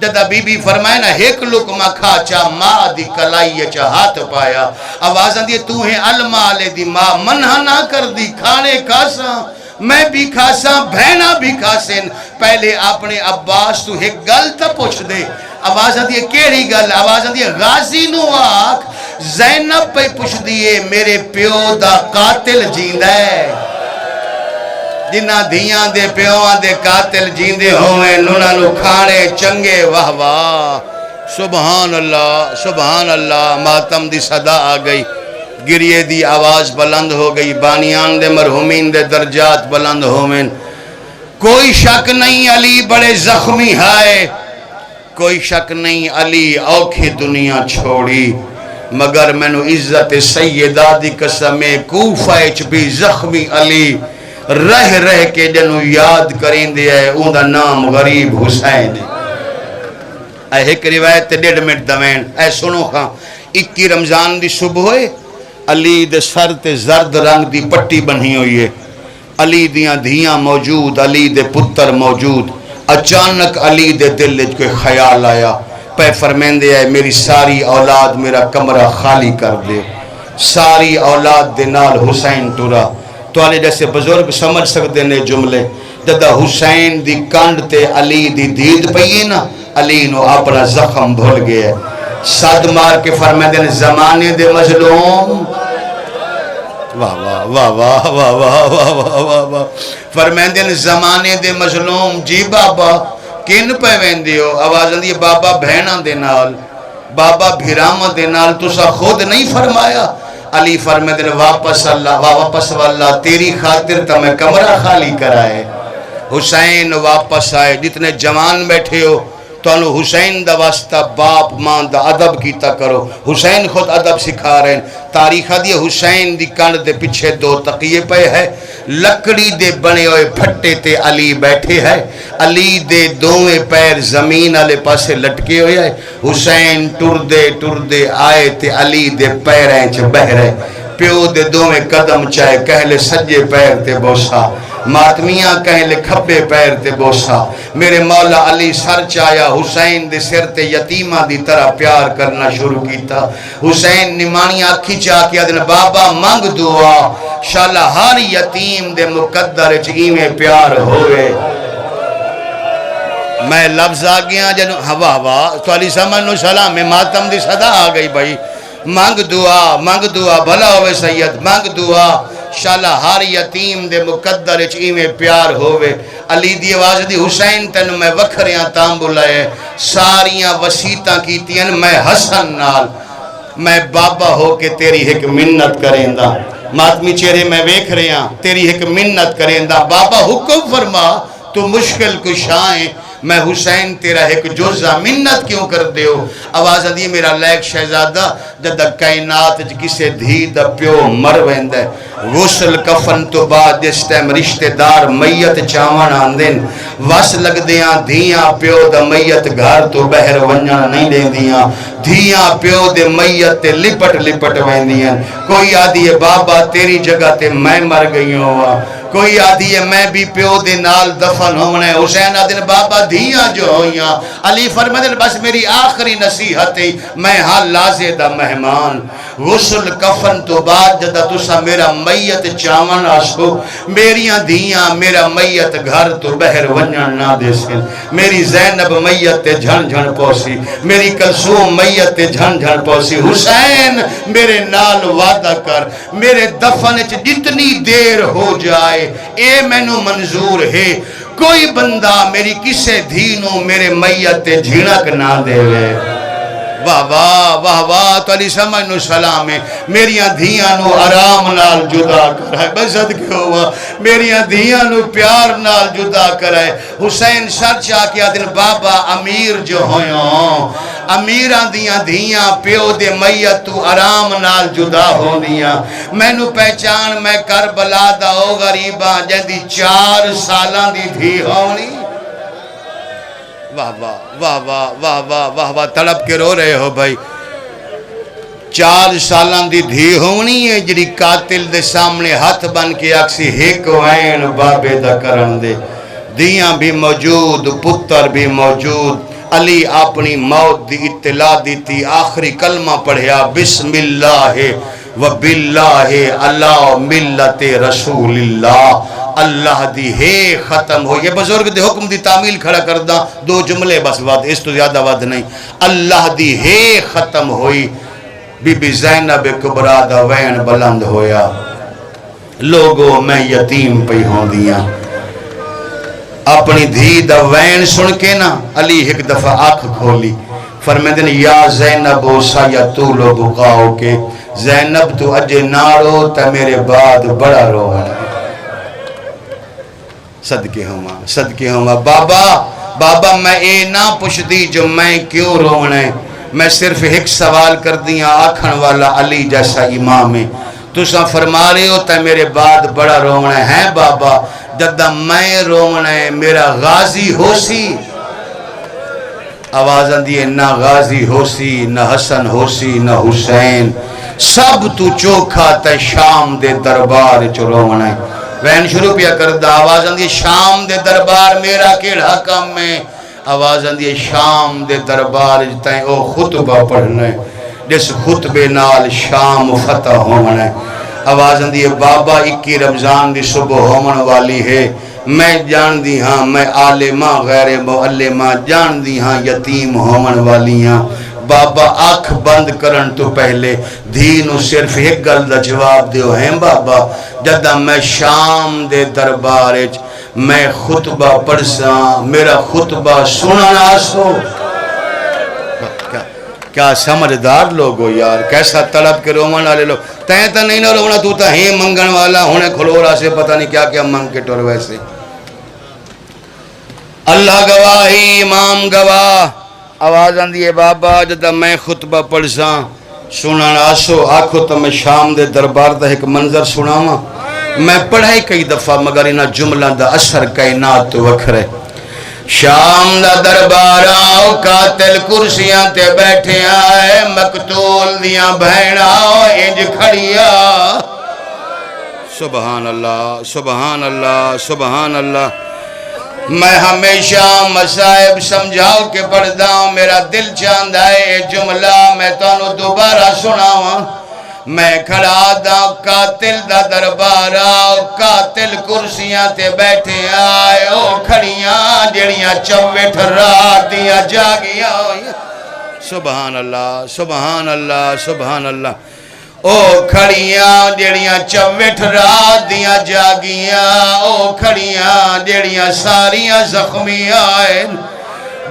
Jeddah be be فرمائے نا ایک لقمہ کھا چا ماں دی کلائی چا ہاتھ پایا آوازاں دی تو ہیں المالے دی ماں منہ نہ کر دی کھانے کھاساں میں بھی کھاساں بہنہ بھی کھاسیں پہلے اپنے عباس تو ایک گل تا پوچھ دے آوازاں دی کیڑی گل آوازاں دی غازی نو آکھ زینب پہ پوچھ دیئے میرے پیو دا قاتل جیندہ ہے جنہ دیاں دے پیوان دے قاتل جیندے ہوئے نونا نو کھانے چنگے واہ واہ سبحان اللہ ماتم دی صدا آ گئی گریے دی آواز بلند ہو گئی بانیان دے مرحومین دے درجات بلند ہوئے کوئی شک نہیں علی بڑے زخمی ہے کوئی شک نہیں علی اوکھی دنیا چھوڑی مگر میں نو عزت سیدہ دی قسمیں کوفہ اچ بھی زخمی علی رہ کے جنو یاد کریں دے ہے اون دا نام غریب حسین اے ایک روایت 1.5 منٹ دوین اے سنو خاں 21 رمضان دی صبح ہوئے علی دے سر تے زرد رنگ دی پٹی بنھی ہوئی ہے علی دیاں دھیاں موجود علی دے پتر موجود اچانک علی دے دل کوئی خیال آیا پہ فرمیندے ہے میری ساری اولاد میرا کمرہ خالی کر دے ساری اولاد دے نال حسین ٹورا تو آلے جیسے بزرگ سمجھ سکتے نے جملے جدہ حسین دی کانڈ تے علی دی دید پہیے نا علی نو اپنا زخم بھول گئے صد مار کے فرمائے دیں زمانے دے مظلوم واہ واہ واہ واہ واہ واہ واہ واہ واہ واہ فرمائے دیں زمانے دے مظلوم جی بابا کن پہ ویندے ہو آواز اندی بابا بہنہ دے نال بابا بھیرام دے نال تو سا خود نہیں فرمایا علی فرمائے دیں واپس واللہ تیری خاطر تا میں کمرہ خالی کرائے حسین واپس آئے جتنے جوان بیٹھے ہو تو انہوں حسین دا واسطہ باپ ماں دا ادب کیتا کرو حسین خود ادب سکھا رہے ہیں تاریخہ دی حسین دی کانڈ دے پچھے 2 تقیے پہ ہے لکڑی دے بنے ہوئے پھٹے تے علی بیٹھے ہے علی دے 2 پیر زمین آلے پاسے لٹکے ہوئے ہے حسین ٹر دے آئے تے علی دے پیریں چھ بہ رہے پیو دے 2 قدم چاہے کہلے سجے پیر تے بوسا ماتمیاں کہلے کھبے پیر تے بوسا میرے مولا علی سر چایا حسین دے سر تے یتیمہ دی طرح پیار کرنا شروع کیتا حسین نمانیاں اکھی چاہ کیا دن بابا مانگ دعا شالا ہر یتیم دے مقدر چیمیں پیار ہوئے میں لفظ آگیا جنو ہوا تو علی سمنو سلام میں ماتم دی صدا آ گئی بھائی مانگ دعا بھلا ہوئے سید مانگ دعا شالا ہر یتیم دے مقدر چیمیں پیار ہوئے علی دی آواز دی حسین تن میں وکھریاں تامبلائے ساریاں وسیطاں کیتیاں میں حسن نال میں بابا ہو کے تیری ایک منت کریں دا ماتمی چہرے میں ویکھ رہے ہیں تیری ایک منت کریں دا بابا حکم فرما تو مشکل کشائیں میں حسین تیرا ایک جزا منت کیوں کر دے ہو آواز دی میرا لیک شہزادہ جدہ کائنات کسے دھی دا پیو مر ویند ہے غسل کفن تو بعد اس ٹائم رشتہ دار میت چاون آندن وس لگ دیاں دھیاں پیو دا میت گھر تو بہر ونجا نہیں دیں دیاں دھیاں پیو دے میت تے لپٹ ویندیاں کوئی آدھی ہے بابا تیری جگہ تے میں مر گئی ہوں کوئی آدھی ہے میں بھی پیو دے نال دفن ہونے حسین آدھن بابا دھیاں جو ہویاں علی فرمائے بس میری آخری نصیحت ہے میں ہاں لازے دا مہمان غسل کفن تو بعد جدہ تسا میرا میت چاون آسو میریاں دھیاں میرا میت گھر تو بہر ونجن نہ دے سن میری زینب میت جھن پوسی میری کلثوم میت جھن پوسی حسین میرے نال وعدہ کر میرے دفن جتنی دیر ہو جائے اے میں نو منظور ہے کوئی بندہ میری کسے دھینوں میرے میت جھنک نہ دے وے واہ واہ واہ واہ تو علی سمجھنو سلام ہے میریاں دھیاں نو آرام نال جدا کرائے بزد کے ہوا میریاں دھیاں نو پیار نال جدا کرائے حسین سر چاہ کیا دن بابا امیر جو ہویوں امیران دیاں دھیاں پیو دے میت تو آرام نال جدا ہو دیاں میں نو پہچان میں کربلا دا او غریباں جہدی 4 سالاں دی دھی ہونی واہ واہ واہ واہ واہ واہ واہ واہ تڑپ کے رو رہے ہو بھائی 4 سالان دی دھی ہونی ہے جڑی قاتل دے سامنے ہاتھ بن کے اکسی ایک وین بابے دا کرن دے دیاں بھی موجود پتر بھی موجود علی اپنی موت دی اطلاع دیتی آخری کلمہ پڑھیا بسم اللہ و باللہ اللہ ملت رسول اللہ اللہ دی ہے ختم ہو. یہ بزرگ دے حکم دی تعمیل کھڑا کردہ دو جملے بس وعد اس تو زیادہ وعد نہیں. اللہ دی ہے ختم ہوئی بی بی زینب کبرا دا وین بلند ہویا لوگو میں یتیم پہ ہوں دیاں. اپنی دھی دا وین سن کے نا علی ایک دفعہ آنکھ کھولی فرمیندن یا زینب سیطول بقاؤ کے زینب تو اجے نارو تا میرے بعد بڑا رونا. صدقے ہوں بابا میں اے نہ پوچھ دی جو میں کیوں رونا ہے. میں صرف ایک سوال کر دیاں آکھن والا علی جیسا امام ہے تُساں فرما رہے ہو تا میرے بعد بڑا رونا ہے بابا جدہ میں رونا ہے میرا غازی ہو سی. آوازاں دیئے نہ غازی ہو سی نہ حسن ہو سی نہ حسین سب تو چوکھا تے شام دے دربار چو رونا ہے. وین شروع پیا کردہ آوازاں دیئے شام دے دربار میرا کیڑا کم ہے. آوازاں دیئے شام دے دربار جتائیں او خطبہ پڑھنا ہے جس خطبے نال شام فتح ہونا ہے. آوازاں دیئے بابا 21 رمضان دی صبح ہومن والی ہے میں جان دی ہاں میں عالمہ غیر معلمہ جان دی ہاں یتیم ہومن والی ہاں. بابا آنکھ بند کرن تو پہلے دھینو صرف ایک گل دا جواب دیو ہیں بابا جدہ میں شام دے دربارج میں خطبہ پڑھساں میرا خطبہ سننا سو. کیا سمجھدار لوگ ہو یار کیسا تڑپ کے رومن والے لوگ تین تا نہیں نہ رونا تو تا ہی منگن والا ہونے کھلورا سے پتہ نہیں کیا کیا منگ کے ٹور ویسے. اللہ گواہی امام گواہ. آواز آندھی بابا جدہ میں خطبہ پڑھساں سننا آسو آکھو تو میں شام دے دربار دا ایک منظر سناواں. میں پڑھائی کئی دفعہ مگر انہا جملہ دا اثر کائنات تو وکھرے. شام دا دربار آؤ قاتل کرسیاں تے بیٹھے آئے مقتول دیاں بہن آؤ انج کھڑیا. سبحان اللہ سبحان اللہ سبحان اللہ. میں ہمیشہ مسائب سمجھاؤ کے پڑھدا ہوں میرا دل چاہتا ہے جملہ میں تانوں دوبارہ سناواں. میں کھڑا دا قاتل دا دربار آؤ قاتل کرسیاں تے بیٹھے آئے او کھڑیاں جڑیاں چوٹ رات دیاں جاگیاں. سبحان اللہ سبحان اللہ سبحان اللہ. او کھڑیاں جڑیاں چوٹ رات دیاں جاگیاں او کھڑیاں جڑیاں ساریاں زخمیاں آئے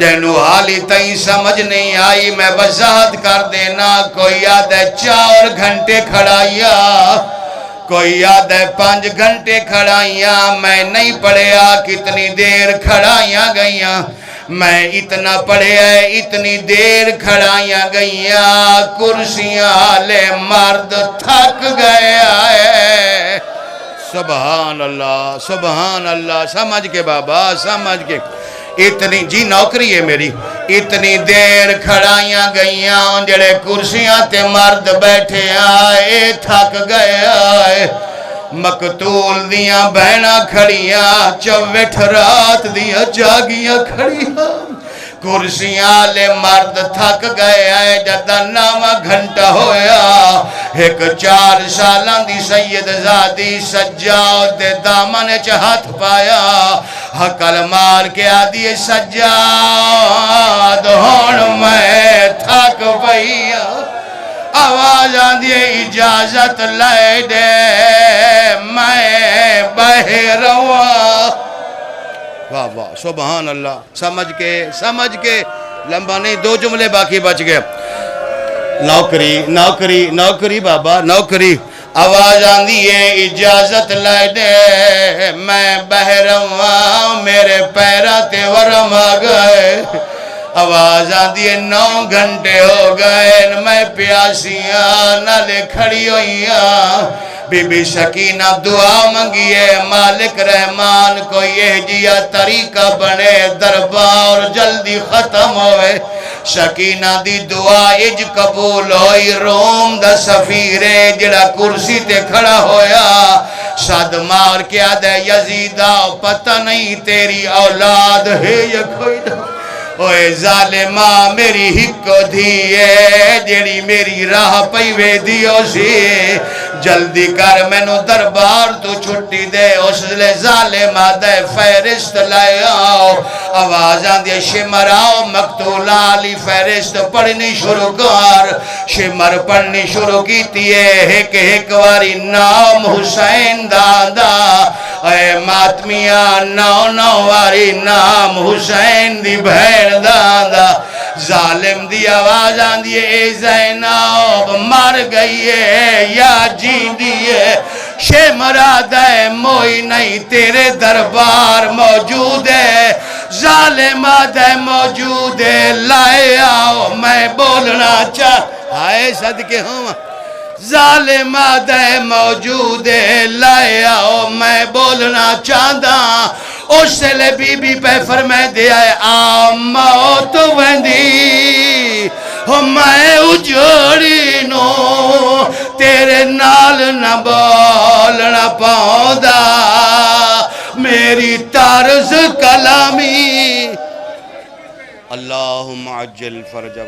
جنو حالی تائیں سمجھ نہیں آئی میں وضاحت کر دینا. کوئی یاد ہے 4 گھنٹے کھڑائیا کوئی یاد ہے 5 گھنٹے کھڑائیاں میں نہیں پڑھیا کتنی دیر کھڑائیاں گئیاں میں اتنا پڑھیا اتنی دیر کھڑائیاں گئیاں کرسیاں لے مرد تھک گیا ہے. سبحان اللہ سبحان اللہ. سمجھ کے بابا سمجھ کے اتنی جی نوکری ہے میری اتنی دیر کھڑائیاں گئیاں جڑے کرسیاں تے مرد بیٹھے آئے تھک گیا ہے. مقتول دیاں بہناں کھڑیاں چوٹ رات دیاں جاگیاں کھڑیاں کرسیاں لے مرد تھک گئے آئے جدہ 9 گھنٹہ ہویا. ایک 4 سالاں دی سید زادی سجاد دے دامن ہاتھ پایا حقل مار کے آدھی سجاد ہون میں تھک پئیا. آواز آندھی اجازت لے دے میں بہ رواں. واہ واہ سبحان اللہ. سمجھ کے لمبا نہیں 2 جملے باقی بچ گئے. نوکری نوکری نوکری بابا نوکری. آواز آندھی ہے اجازت لے دے میں بہ رواں میرے پیرا تے ورم آ گئے. آواز آندھی ہے 9 گھنٹے ہو گئے میں پیاسیاں نالے کھڑی ہوئیاں. بی بی سکینہ دعا منگیے مالک رحمان کو یہ جیا طریقہ بنے دربار جلدی ختم ہوئے. سکینہ دی دعا اج قبول ہوئی. روم دا سفیرے جڑا کرسی تے کھڑا ہویا صد مار کیا دے یزیدہ پتہ نہیں تیری اولاد ہے یا کوئی نہ اوے ظالمہ میری ہکو دھیے جیڑی میری راہ پہوے دیو سی جلدی کر میں نو دربار تو چھٹی دے اس لے ظالمہ دے فہرست لائے آؤ آواز آندھے شمر آؤ مقتول علی فہرست پڑھنی شروع کر شمر پڑھنی شروع کی تیے ایک واری نام حسین دادا اے ماتمیاں نو واری نام حسین دی بھین دادا ظالم دی آواز آندھی اے زینب مر گئی ہے یا جین دیئے شمراد ہے موئی نہیں تیرے دربار موجود ہے ظالمات ہے موجود ہے لائے آؤ میں بولنا ہائے صدقے ہوں ظالمات ہے موجود ہے لائے آؤ میں بولنا چاہتا اس لئے بی بی پہ فرمائے دیا ہے آم موت ویندی میں اجھوڑی نو تیرے نال نہ بولنا پاؤں میری طرز کلامی اللہم عجل فرج